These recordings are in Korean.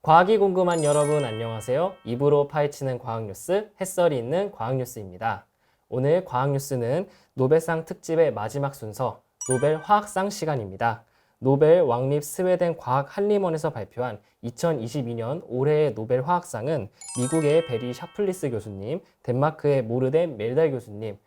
과학이 궁금한 여러분 안녕하세요. 입으로 파헤치는 과학뉴스, 햇살이 있는 과학뉴스입니다. 오늘 과학뉴스는 노벨상 특집의 마지막 순서, 노벨 화학상 시간입니다. 노벨 왕립 스웨덴 과학 한림원에서 발표한 2022년 올해의 노벨 화학상은 미국의 베리 샤플리스 교수님, 덴마크의 모르덴 멜달 교수님,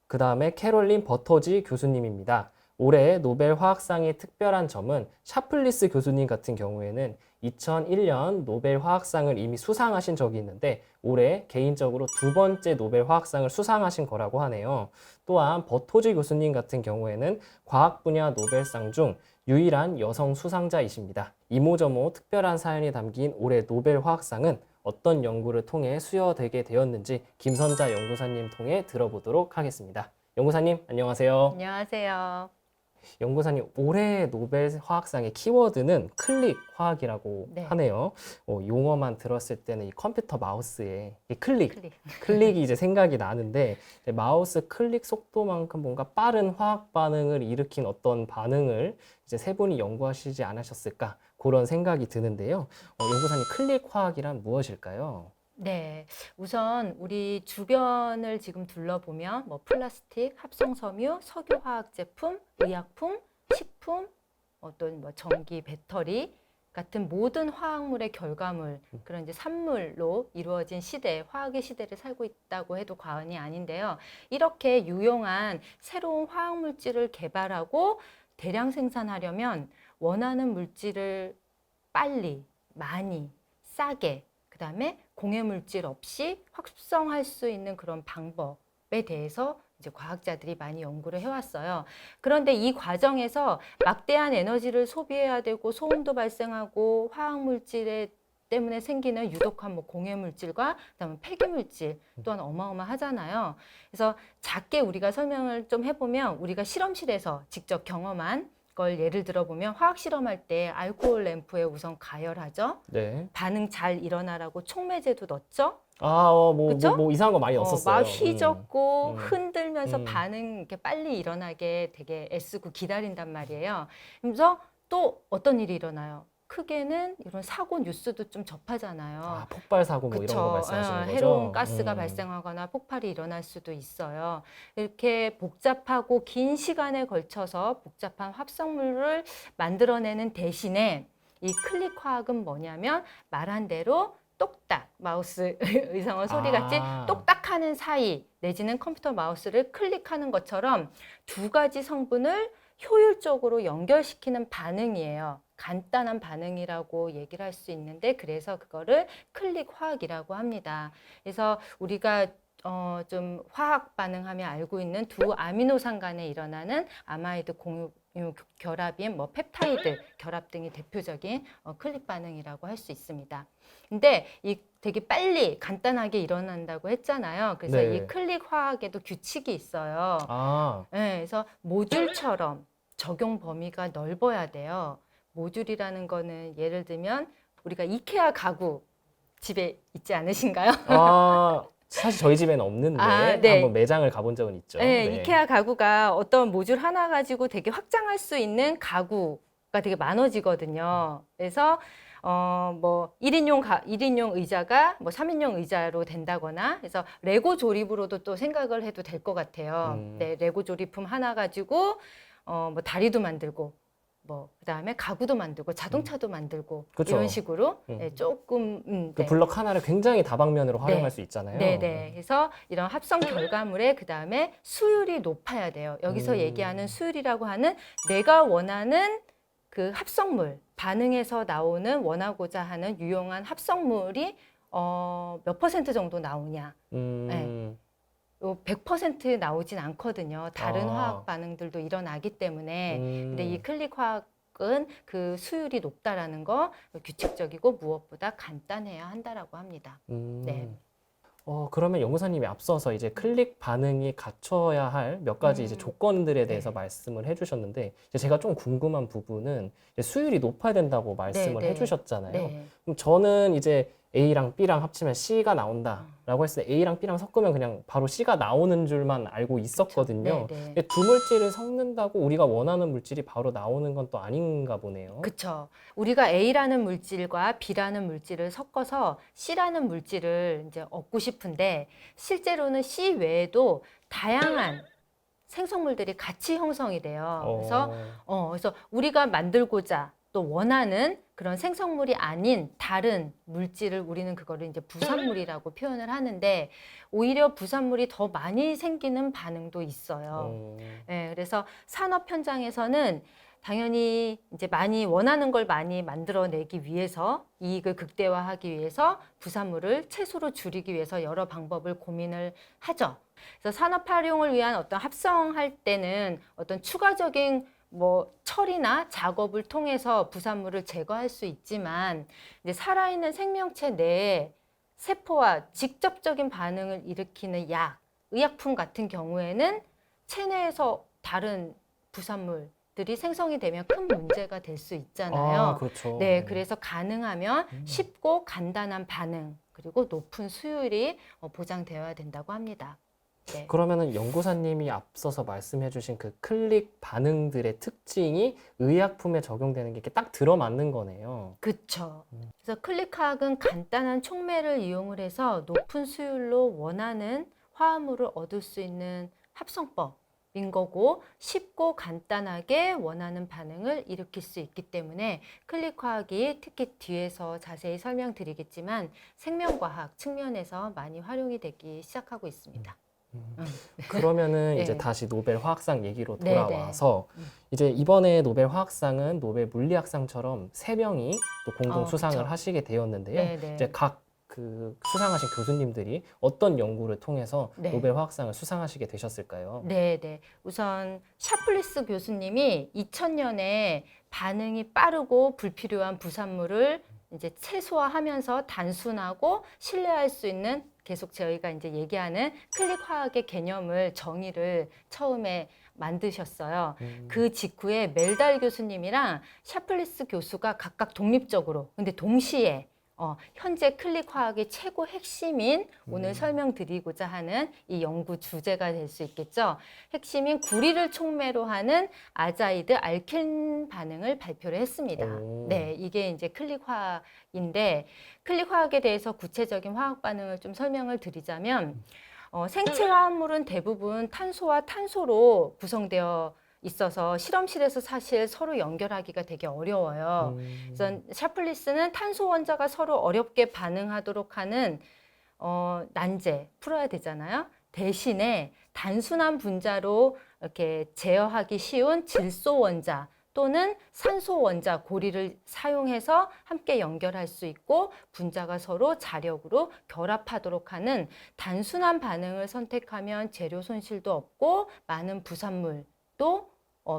그 다음에 캐롤린 버터지 교수님입니다. 올해 노벨 화학상이 특별한 점은 샤플리스 교수님 같은 경우에는 2001년 노벨 화학상을 이미 수상하신 적이 있는데 올해 개인적으로 두 번째 노벨 화학상을 수상하신 거라고 하네요. 또한 버토지 교수님 같은 경우에는 과학 분야 노벨상 중 유일한 여성 수상자이십니다. 이모저모 특별한 사연이 담긴 올해 노벨 화학상은 어떤 연구를 통해 수여되게 되었는지 김선자 연구사님 통해 들어보도록 하겠습니다. 연구사님 안녕하세요. 안녕하세요. 연구사님 올해 노벨 화학상의 키워드는 클릭 화학이라고 네. 하네요. 용어만 들었을 때는 이 컴퓨터 마우스에 이 클릭, 클릭. 클릭이 이제 생각이 나는데 마우스 클릭 속도만큼 뭔가 빠른 화학 반응을 일으킨 어떤 반응을 이제 세 분이 연구하시지 않으셨을까 그런 생각이 드는데요. 연구사님 클릭 화학이란 무엇일까요? 네. 우선 우리 주변을 지금 둘러보면 뭐 플라스틱, 합성 섬유, 석유 화학 제품, 의약품, 식품, 어떤 뭐 전기, 배터리 같은 모든 화학물의 결과물, 그런 이제 산물로 이루어진 시대, 화학의 시대를 살고 있다고 해도 과언이 아닌데요. 이렇게 유용한 새로운 화학 물질을 개발하고 대량 생산하려면 원하는 물질을 빨리, 많이, 싸게, 그다음에 공해 물질 없이 확성할 수 있는 그런 방법에 대해서 이제 과학자들이 많이 연구를 해왔어요. 그런데 이 과정에서 막대한 에너지를 소비해야 되고 소음도 발생하고 화학 물질에 때문에 생기는 유독한 뭐 공해 물질과 그다음에 폐기 물질 또한 어마어마하잖아요. 그래서 작게 우리가 설명을 좀 해보면 우리가 실험실에서 직접 경험한 걸 예를 들어보면 화학 실험할 때 알코올 램프에 우선 가열하죠. 네. 반응 잘 일어나라고 촉매제도 넣었죠. 뭐 그죠? 이상한 거 많이 넣었었어요. 막 휘젓고 음, 흔들면서 음. 반응 이렇게 빨리 일어나게 되게 애쓰고 기다린단 말이에요. 그래서 또 어떤 일이 일어나요? 크게는 이런 사고 뉴스도 좀 접하잖아요. 폭발 사고 뭐 이런 거 그쵸. 말씀하시는 해로운 거죠? 가스가 발생하거나 폭발이 일어날 수도 있어요. 이렇게 복잡하고 긴 시간에 걸쳐서 복잡한 합성물을 만들어내는 대신에 이 클릭 화학은 뭐냐면 말한 대로 똑딱 마우스 의상어 소리 같이 똑딱 하는 사이 내지는 컴퓨터 마우스를 클릭하는 것처럼 두 가지 성분을 효율적으로 연결시키는 반응이에요. 간단한 반응이라고 얘기를 할 수 있는데 그래서 그거를 클릭 화학이라고 합니다. 그래서 우리가 좀 화학 반응하면 알고 있는 두 아미노산 간에 일어나는 아마이드 공유 결합인 뭐 펩타이드 결합 등이 대표적인 클릭 반응이라고 할 수 있습니다. 근데 이 되게 빨리 간단하게 일어난다고 했잖아요. 그래서 네. 이 클릭 화학에도 규칙이 있어요. 네, 그래서 모듈처럼 적용 범위가 넓어야 돼요. 모듈이라는 거는 예를 들면 우리가 이케아 가구 집에 있지 않으신가요? 사실 저희 집에는 없는데 네. 한번 매장을 가본 적은 있죠. 네, 네. 이케아 가구가 어떤 모듈 하나 가지고 되게 확장할 수 있는 가구가 되게 많아지거든요. 그래서 뭐 1인용 의자가 뭐 3인용 의자로 된다거나 해서 레고 조립으로도 또 생각을 해도 될 것 같아요. 네, 레고 조립품 하나 가지고 뭐 다리도 만들고 뭐 그다음에 가구도 만들고 자동차도 만들고 그쵸. 이런 식으로 네, 조금 그 네. 블럭 하나를 굉장히 다방면으로 활용할 수 있잖아요. 네네. 그래서 이런 합성 결과물에 그 다음에 수율이 높아야 돼요. 여기서 음. 얘기하는 수율이라고 하는 내가 원하는 그 합성물, 반응에서 나오는 원하고자 하는 유용한 합성물이 몇 퍼센트 정도 나오냐. 네. 100% 나오진 않거든요. 다른 화학 반응들도 일어나기 때문에. 근데 이 클릭 화학은 그 수율이 높다라는 거 규칙적이고 무엇보다 간단해야 한다라고 합니다. 네. 그러면 연구사님이 앞서서 이제 클릭 반응이 갖춰야 할 몇 가지 이제 조건들에 대해서 네. 말씀을 해주셨는데 이제 제가 좀 궁금한 부분은 이제 수율이 높아야 된다고 말씀을 네, 네. 해주셨잖아요. 네. 그럼 저는 이제 A랑 B랑 합치면 C가 나온다라고 했을 때 A랑 B랑 섞으면 그냥 바로 C가 나오는 줄만 알고 있었거든요. 네, 네. 근데 두 물질을 섞는다고 우리가 원하는 물질이 바로 나오는 건 또 아닌가 보네요. 그쵸. 우리가 A라는 물질과 B라는 물질을 섞어서 C라는 물질을 이제 얻고 싶은데 실제로는 C 외에도 다양한 생성물들이 같이 형성이 돼요. 그래서 우리가 만들고자 또 원하는 그런 생성물이 아닌 다른 물질을 우리는 그거를 이제 부산물이라고 표현을 하는데 오히려 부산물이 더 많이 생기는 반응도 있어요. 예, 그래서 산업 현장에서는 당연히 이제 많이 원하는 걸 많이 만들어내기 위해서 이익을 극대화하기 위해서 부산물을 채소로 줄이기 위해서 여러 방법을 고민을 하죠. 그래서 산업 활용을 위한 어떤 합성할 때는 어떤 추가적인 뭐 처리나 작업을 통해서 부산물을 제거할 수 있지만 이제 살아있는 생명체 내에 세포와 직접적인 반응을 일으키는 약, 의약품 같은 경우에는 체내에서 다른 부산물들이 생성이 되면 큰 문제가 될 수 있잖아요. 아, 그렇죠. 네, 그래서 가능하면 쉽고 간단한 반응 그리고 높은 수율이 보장되어야 된다고 합니다. 네. 그러면은 연구사님이 앞서서 말씀해주신 그 클릭 반응들의 특징이 의약품에 적용되는 게 이렇게 딱 들어맞는 거네요. 그쵸. 그래서 클릭화학은 간단한 촉매를 이용을 해서 높은 수율로 원하는 화합물을 얻을 수 있는 합성법인 거고 쉽고 간단하게 원하는 반응을 일으킬 수 있기 때문에 클릭화학이 특히 뒤에서 자세히 설명드리겠지만 생명과학 측면에서 많이 활용이 되기 시작하고 있습니다. 그러면은 네. 이제 다시 노벨 화학상 얘기로 네, 돌아와서 이제 이번에 노벨 화학상은 노벨 물리학상처럼 세 명이 또 공동 수상을 그쵸. 하시게 되었는데요. 네, 네. 이제 각 그 수상하신 교수님들이 어떤 연구를 통해서 네. 노벨 화학상을 수상하시게 되셨을까요? 네, 네. 우선 샤플리스 교수님이 2000년에 반응이 빠르고 불필요한 부산물을 이제 최소화하면서 단순하고 신뢰할 수 있는 계속 저희가 이제 얘기하는 클릭 화학의 개념을 정의를 처음에 만드셨어요. 그 직후에 멜달 교수님이랑 샤플리스 교수가 각각 독립적으로 근데 동시에 현재 클릭 화학의 최고 핵심인 오늘 설명드리고자 하는 이 연구 주제가 될 수 있겠죠. 핵심인 구리를 촉매로 하는 아자이드 알킨 반응을 발표를 했습니다. 오. 네, 이게 이제 클릭 화학인데 클릭 화학에 대해서 구체적인 화학 반응을 좀 설명을 드리자면 생체 화합물은 대부분 탄소와 탄소로 구성되어 있어서 실험실에서 사실 서로 연결하기가 되게 어려워요. 그래서 샤플리스는 탄소 원자가 서로 어렵게 반응하도록 하는 난제 풀어야 되잖아요. 대신에 단순한 분자로 이렇게 제어하기 쉬운 질소 원자 또는 산소 원자 고리를 사용해서 함께 연결할 수 있고 분자가 서로 자력으로 결합하도록 하는 단순한 반응을 선택하면 재료 손실도 없고 많은 부산물도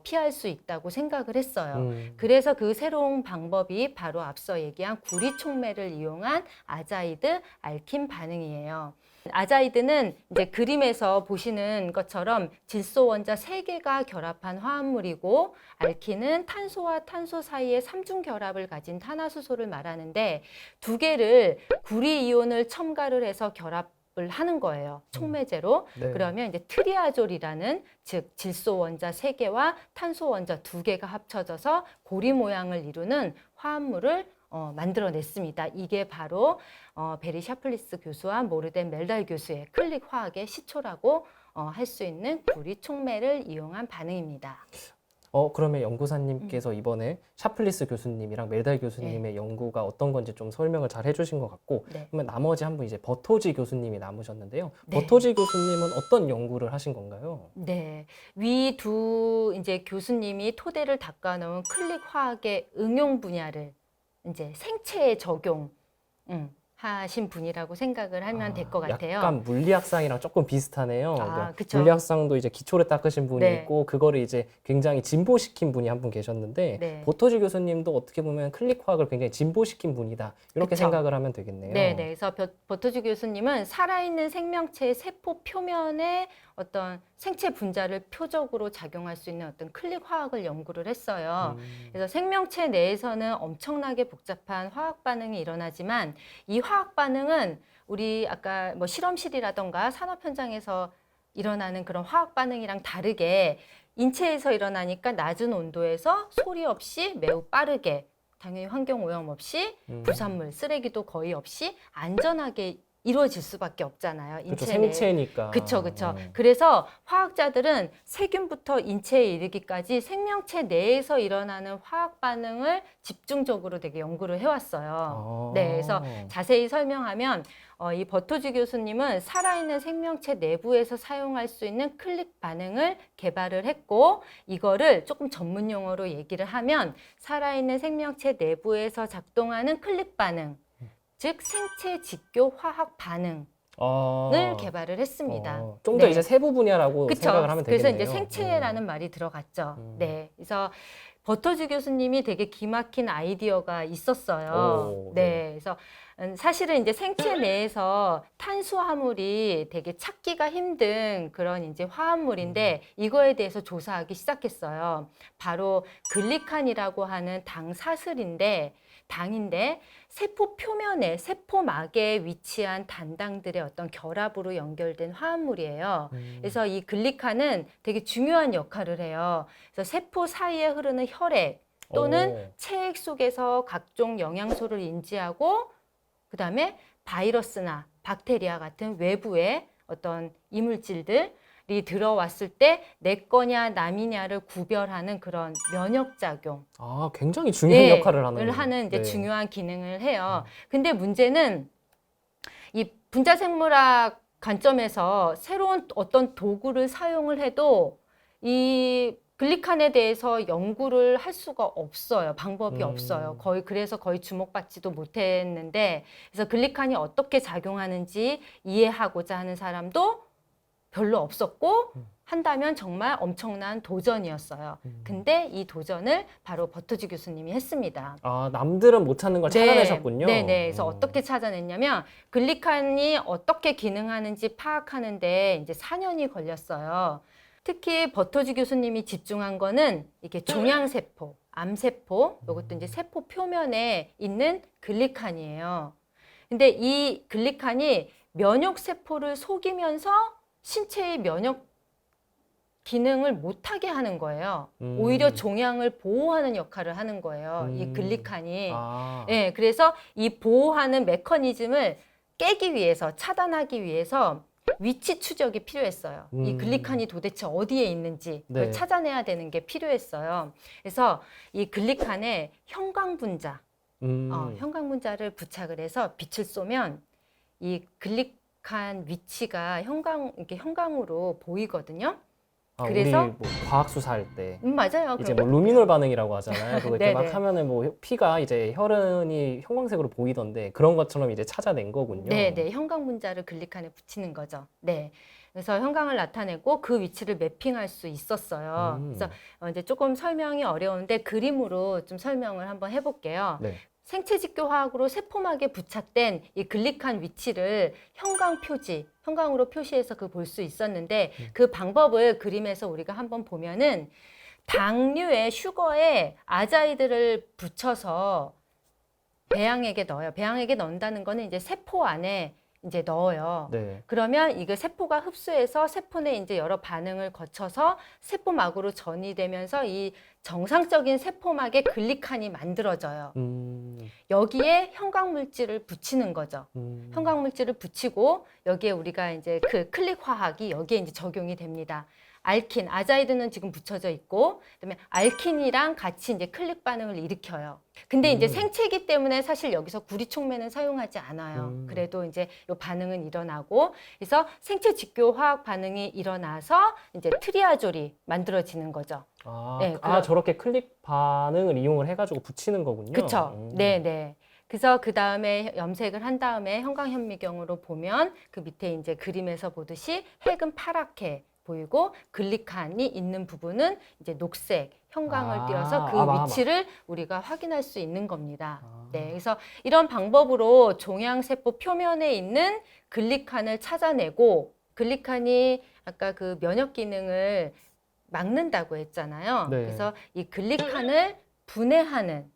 피할 수 있다고 생각을 했어요. 그래서 그 새로운 방법이 바로 앞서 얘기한 구리 촉매를 이용한 아자이드 알킨 반응이에요. 아자이드는 이제 그림에서 보시는 것처럼 질소 원자 3개가 결합한 화합물이고 알킨은 탄소와 탄소 사이의 삼중 결합을 가진 탄화수소를 말하는데 두 개를 구리 이온을 첨가를 해서 결합 을 하는 거예요. 촉매제로. 네. 그러면 이제 트리아졸이라는 즉 질소 원자 3개와 탄소 원자 2개가 합쳐져서 고리 모양을 이루는 화합물을 만들어냈습니다. 이게 바로 베리 샤플리스 교수와 모르덴 멜달 교수의 클릭 화학의 시초라고 할 수 있는 구리 촉매를 이용한 반응입니다. 그러면 연구사님께서 이번에 샤플리스 교수님이랑 멜달 교수님의 연구가 어떤 건지 좀 설명을 잘 해주신 것 같고, 네. 그러면 나머지 한 분 이제 버토지 교수님이 남으셨는데요. 네. 버토지 교수님은 어떤 연구를 하신 건가요? 네, 위 두 이제 교수님이 토대를 닦아놓은 클릭 화학의 응용 분야를 이제 생체에 적용 하신 분이라고 생각을 하면 될 것 같아요. 약간 물리학상이랑 조금 비슷하네요. 그러니까 그쵸. 물리학상도 이제 기초를 닦으신 분이 네. 있고 그거를 이제 굉장히 진보시킨 분이 한 분 계셨는데 네. 버토지 교수님도 어떻게 보면 클릭 화학을 굉장히 진보시킨 분이다. 이렇게 그쵸. 생각을 하면 되겠네요. 네, 네. 그래서 버토지 교수님은 살아있는 생명체의 세포 표면에 어떤 생체 분자를 표적으로 작용할 수 있는 어떤 클릭 화학을 연구를 했어요. 그래서 생명체 내에서는 엄청나게 복잡한 화학 반응이 일어나지만 이 화학 반응은 우리 아까 뭐 실험실이라던가 산업 현장에서 일어나는 그런 화학 반응이랑 다르게 인체에서 일어나니까 낮은 온도에서 소리 없이 매우 빠르게 당연히 환경 오염 없이 부산물, 쓰레기도 거의 없이 안전하게 이루어질 수밖에 없잖아요. 그렇죠. 인체 내. 생체니까. 그쵸. 그래서 화학자들은 세균부터 인체에 이르기까지 생명체 내에서 일어나는 화학 반응을 집중적으로 되게 연구를 해왔어요. 네, 그래서 자세히 설명하면 이 버토지 교수님은 살아있는 생명체 내부에서 사용할 수 있는 클릭 반응을 개발을 했고 이거를 조금 전문 용어로 얘기를 하면 살아있는 생명체 내부에서 작동하는 클릭 반응, 즉 생체 직교 화학 반응을 개발을 했습니다. 좀 더 네. 이제 세부 분야라고 그쵸? 생각을 하면 되겠네요. 그래서 이제 생체라는 말이 들어갔죠. 네, 그래서 버터즈 교수님이 되게 기막힌 아이디어가 있었어요. 오, 네, 그래서 사실은 이제 생체 내에서 탄수화물이 되게 찾기가 힘든 그런 이제 화합물인데 이거에 대해서 조사하기 시작했어요. 바로 글리칸이라고 하는 당 사슬인데 당인데 세포 표면에 세포막에 위치한 단당들의 어떤 결합으로 연결된 화합물이에요. 그래서 이 글리칸은 되게 중요한 역할을 해요. 그래서 세포 사이에 흐르는 혈액 또는 체액 속에서 각종 영양소를 인지하고 그다음에 바이러스나 박테리아 같은 외부의 어떤 이물질들이 들어왔을 때 내 거냐 남이냐를 구별하는 그런 면역작용. 굉장히 중요한 역할을 하는 이제 네. 중요한 기능을 해요. 근데 문제는 이 분자생물학 관점에서 새로운 어떤 도구를 사용을 해도 이 글리칸에 대해서 연구를 할 수가 없어요. 방법이 없어요. 그래서 거의 주목받지도 못했는데, 그래서 글리칸이 어떻게 작용하는지 이해하고자 하는 사람도 별로 없었고, 한다면 정말 엄청난 도전이었어요. 근데 이 도전을 바로 버토지 교수님이 했습니다. 남들은 못 찾는 걸 찾아내셨군요. 네네. 그래서 어떻게 찾아냈냐면 글리칸이 어떻게 기능하는지 파악하는데 이제 4년이 걸렸어요. 특히 버토지 교수님이 집중한 거는 이게 종양세포, 암세포, 이것도 이제 세포 표면에 있는 글리칸이에요. 근데 이 글리칸이 면역세포를 속이면서 신체의 면역 기능을 못하게 하는 거예요. 오히려 종양을 보호하는 역할을 하는 거예요. 이 글리칸이. 네, 그래서 이 보호하는 메커니즘을 깨기 위해서, 차단하기 위해서 위치 추적이 필요했어요. 이 글리칸이 도대체 어디에 있는지 그걸 찾아내야 되는 게 필요했어요. 그래서 이 글리칸에 형광분자, 형광분자를 부착을 해서 빛을 쏘면 이 글리칸 위치가 형광으로 보이거든요. 그래서 우리 뭐 과학 수사할 때 맞아요. 이제 뭐 루미놀 반응이라고 하잖아요. 그거 이렇게 막 네네. 하면은 뭐 피가 이제 혈흔이 형광색으로 보이던데 그런 것처럼 이제 찾아낸 거군요. 네, 형광분자를 글리칸에 붙이는 거죠. 네. 그래서 형광을 나타내고 그 위치를 매핑할 수 있었어요. 그래서 이제 조금 설명이 어려운데 그림으로 좀 설명을 한번 해볼게요. 네. 생체직교 화학으로 세포막에 부착된 이 글리칸 위치를 형광으로 표시해서 그 볼 수 있었는데 그 방법을 그림에서 우리가 한번 보면은 당류에 슈거에 아자이드를 붙여서 배양액에 넣어요. 배양액에 넣는다는 거는 이제 세포 안에 이제 넣어요. 네. 그러면 이거 세포가 흡수해서 세포 내 이제 여러 반응을 거쳐서 세포막으로 전이 되면서 이 정상적인 세포막에 글리칸이 만들어져요. 여기에 형광물질을 붙이는 거죠. 형광물질을 붙이고 여기에 우리가 이제 그 클릭 화학이 여기에 이제 적용이 됩니다. 알킨, 아자이드는 지금 붙여져 있고, 그다음에 알킨이랑 같이 이제 클릭 반응을 일으켜요. 근데 이제 생체이기 때문에 사실 여기서 구리촉매는 사용하지 않아요. 그래도 이제 이 반응은 일어나고, 그래서 생체 직교 화학 반응이 일어나서 이제 트리아졸이 만들어지는 거죠. 저렇게 클릭 반응을 이용을 해가지고 붙이는 거군요. 그렇죠. 네. 그래서 그 다음에 염색을 한 다음에 형광현미경으로 보면 그 밑에 이제 그림에서 보듯이 핵은 파랗게 보이고 글리칸이 있는 부분은 이제 녹색 형광을 띄어서 그 위치를 우리가 확인할 수 있는 겁니다. 네, 그래서 이런 방법으로 종양세포 표면에 있는 글리칸을 찾아내고 글리칸이 아까 그 면역 기능을 막는다고 했잖아요. 네. 그래서 이 글리칸을 분해하는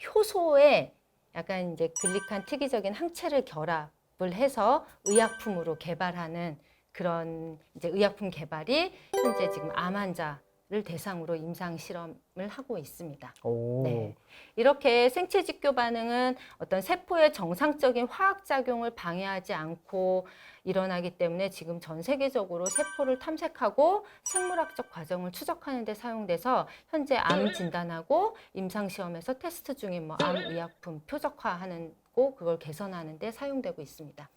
효소에 약간 이제 글리칸 특이적인 항체를 결합을 해서 의약품으로 개발하는 그런 이제 의약품 개발이 현재 지금 암 환자를 대상으로 임상 실험을 하고 있습니다. 오. 네. 이렇게 생체 직교 반응은 어떤 세포의 정상적인 화학 작용을 방해하지 않고 일어나기 때문에 지금 전 세계적으로 세포를 탐색하고 생물학적 과정을 추적하는 데 사용돼서 현재 암 진단하고 임상 시험에서 테스트 중인 뭐 암 의약품 표적화하는 거 그걸 개선하는 데 사용되고 있습니다.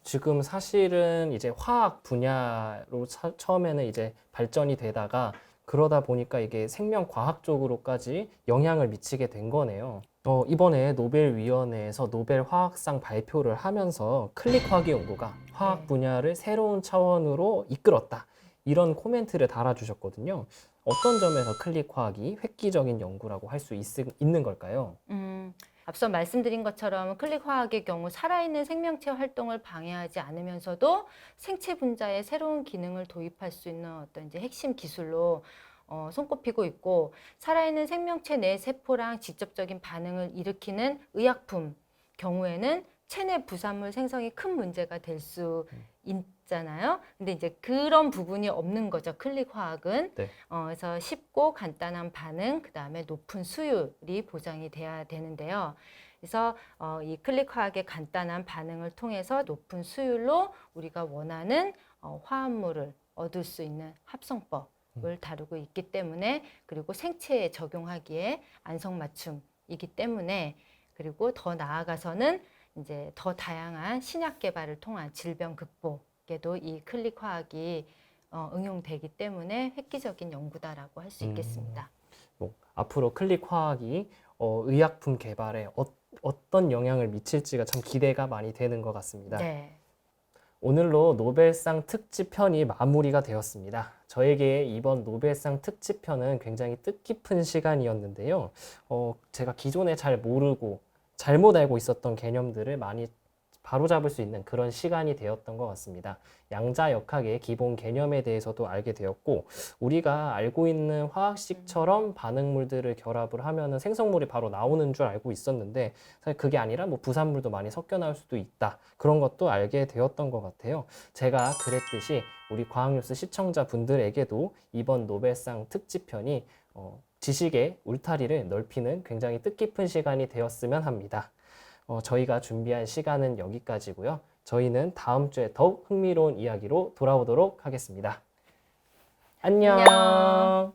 지금 사실은 이제 화학 분야로 처음에는 이제 발전이 되다가 그러다 보니까 이게 생명과학 쪽으로까지 영향을 미치게 된 거네요. 이번에 노벨위원회에서 노벨 화학상 발표를 하면서 클릭화학의 연구가 화학 네. 분야를 새로운 차원으로 이끌었다. 이런 코멘트를 달아주셨거든요. 어떤 점에서 클릭화학이 획기적인 연구라고 할 수 있는 걸까요? 앞서 말씀드린 것처럼 클릭화학의 경우 살아있는 생명체 활동을 방해하지 않으면서도 생체 분자에 새로운 기능을 도입할 수 있는 어떤 이제 핵심 기술로 손꼽히고 있고 살아있는 생명체 내 세포랑 직접적인 반응을 일으키는 의약품 경우에는 체내 부산물 생성이 큰 문제가 될 수 있잖아요. 근데 이제 그런 부분이 없는 거죠. 클릭 화학은. 네. 그래서 쉽고 간단한 반응, 그다음에 높은 수율이 보장이 돼야 되는데요. 그래서 이 클릭 화학의 간단한 반응을 통해서 높은 수율로 우리가 원하는 화합물을 얻을 수 있는 합성법을 다루고 있기 때문에 그리고 생체에 적용하기에 안성맞춤이기 때문에 그리고 더 나아가서는 이제 더 다양한 신약 개발을 통한 질병 극복에도 이 클릭 화학이 응용되기 때문에 획기적인 연구다라고 할 수 있겠습니다. 앞으로 클릭 화학이 의약품 개발에 어떤 영향을 미칠지가 참 기대가 많이 되는 것 같습니다. 네. 오늘로 노벨상 특집편이 마무리가 되었습니다. 저에게 이번 노벨상 특집편은 굉장히 뜻깊은 시간이었는데요. 제가 기존에 잘 모르고 잘못 알고 있었던 개념들을 많이 바로잡을 수 있는 그런 시간이 되었던 것 같습니다. 양자역학의 기본 개념에 대해서도 알게 되었고 우리가 알고 있는 화학식처럼 반응물들을 결합을 하면은 생성물이 바로 나오는 줄 알고 있었는데 사실 그게 아니라 뭐 부산물도 많이 섞여 나올 수도 있다. 그런 것도 알게 되었던 것 같아요. 제가 그랬듯이 우리 과학뉴스 시청자분들에게도 이번 노벨상 특집편이 지식의 울타리를 넓히는 굉장히 뜻깊은 시간이 되었으면 합니다. 저희가 준비한 시간은 여기까지고요. 저희는 다음 주에 더욱 흥미로운 이야기로 돌아오도록 하겠습니다. 안녕.